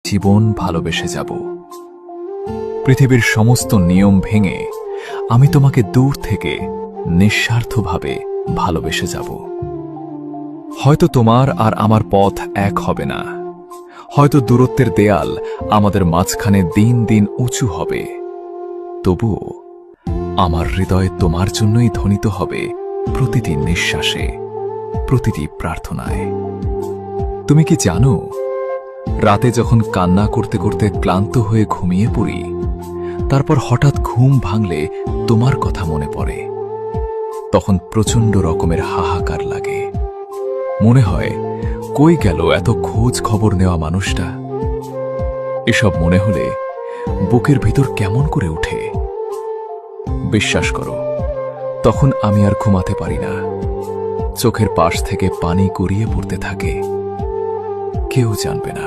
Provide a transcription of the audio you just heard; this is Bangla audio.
জীবন ভালোবেসে যাব। পৃথিবীর সমস্ত নিয়ম ভেঙে আমি তোমাকে দূর থেকে নিঃস্বার্থভাবে ভালোবেসে যাব। হয়তো তোমার আর আমার পথ এক হবে না, হয়তো দূরত্বের দেয়াল আমাদের মাঝখানে দিন দিন উঁচু হবে, তবুও আমার হৃদয় তোমার জন্যই ধ্বনিত হবে প্রতিটি নিঃশ্বাসে, প্রতিটি প্রার্থনায়। তুমি কি জানো, রাতে যখন কান্না করতে করতে ক্লান্ত হয়ে ঘুমিয়ে পড়ি, তারপর হঠাৎ ঘুম ভাঙলে তোমার কথা মনে পড়ে, তখন প্রচণ্ড রকমের হাহাকার লাগে। মনে হয় কই গেল এত খোঁজ খবর নেওয়া মানুষটা। এসব মনে হলে বুকের ভিতর কেমন করে উঠে। বিশ্বাস করো, তখন আমি আর ঘুমাতে পারি না, চোখের পাশ থেকে পানি গড়িয়ে পড়তে থাকে। কেউ জানবে না।